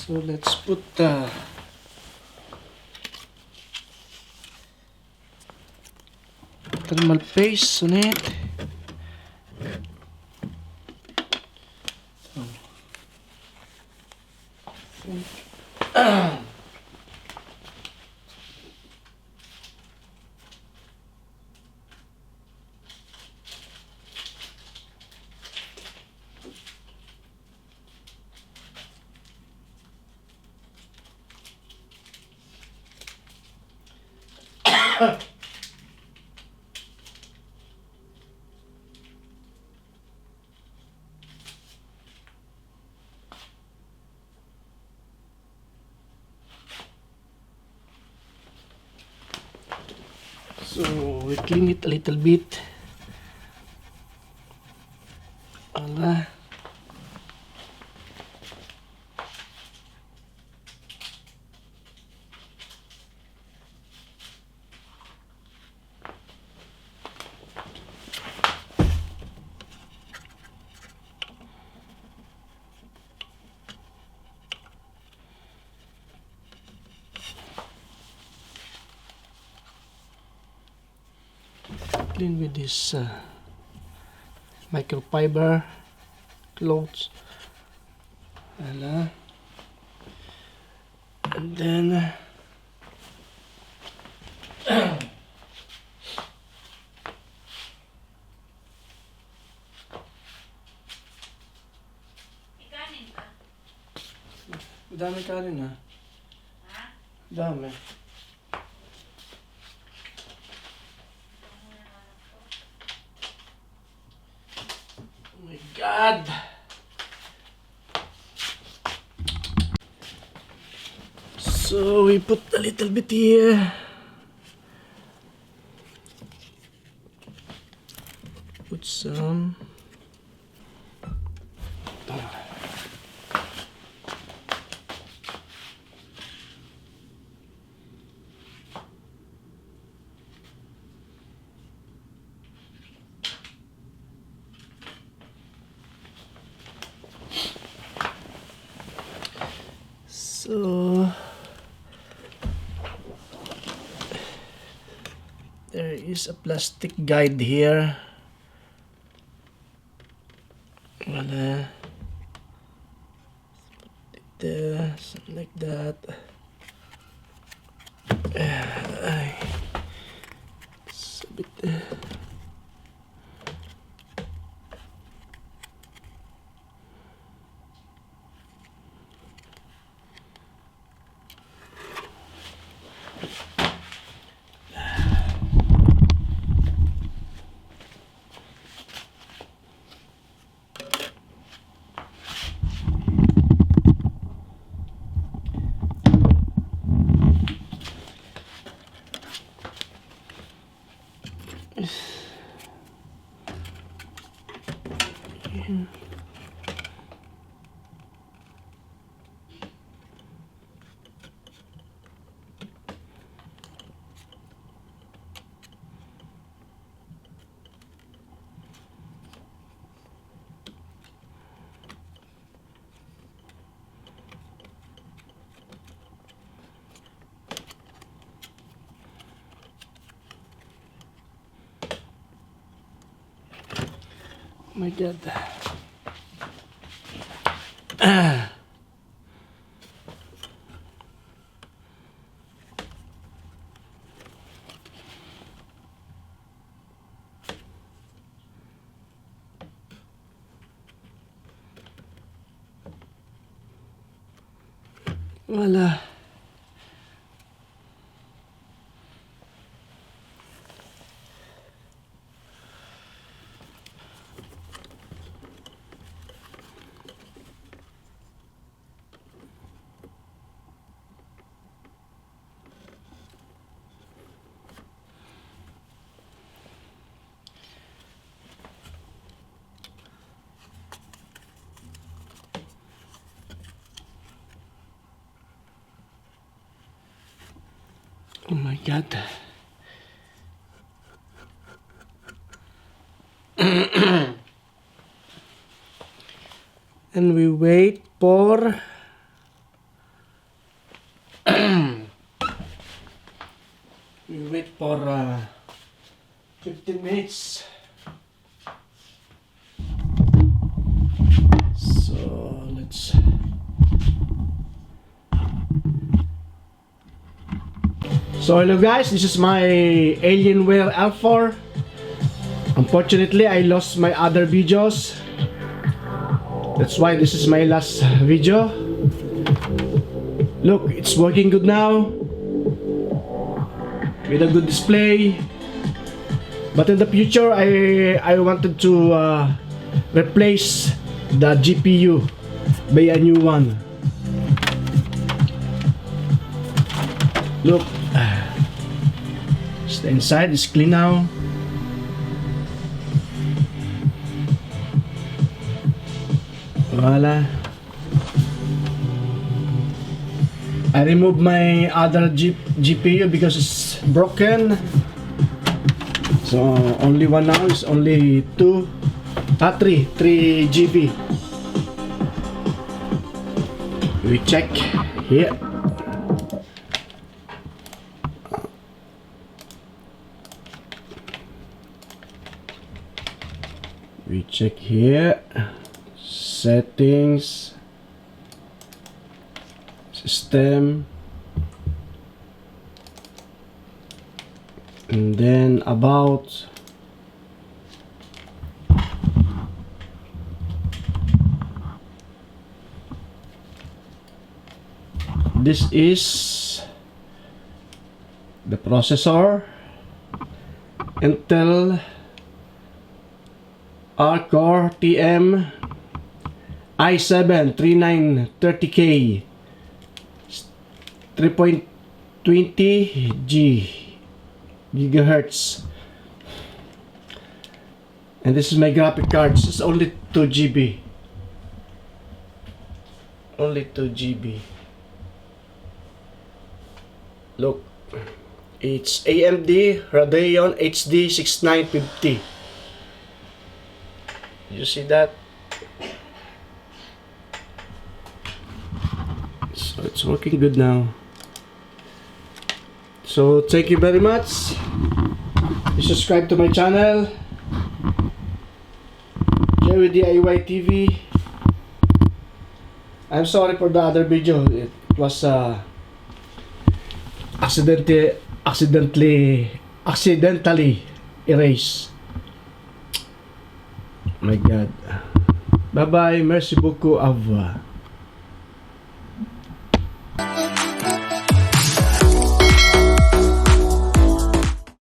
So let's put the thermal paste on it. So we clean it a little bit. Voila. Clean with this microfiber clothes. Voila. And then dami kanin ha. Dami. Oh my God. So we put a little bit here. Put some. So there is a plastic guide here. Voila. Put it there, something like that. It's a bit. Oh my God. Voila. Oh my God. And we wait for We wait for 15 minutes. So let's. So hello guys, this is my Alienware L4. Unfortunately, I lost my other videos. That's why this is my last video. Look, it's working good now. With a good display. But in the future, I wanted to replace the GPU by a new one. Look, the inside is clean now. Voila. I removed my other GPU because it's broken. So only one now is only 3 GB. We check here. We check here. Settings. System, and then about. This is the processor, Intel Core TM i7 3930K 3.20 gigahertz, and this is my graphic cards. It's only 2 GB. Only 2 GB. Look, it's AMD Radeon HD 6950. You see that? So it's working good now. So thank you very much. Please subscribe to my channel, Jerry DIY TV. I'm sorry for the other video. It was accidentally erased. My God. Bye bye. Merci beaucoup. Au revoir.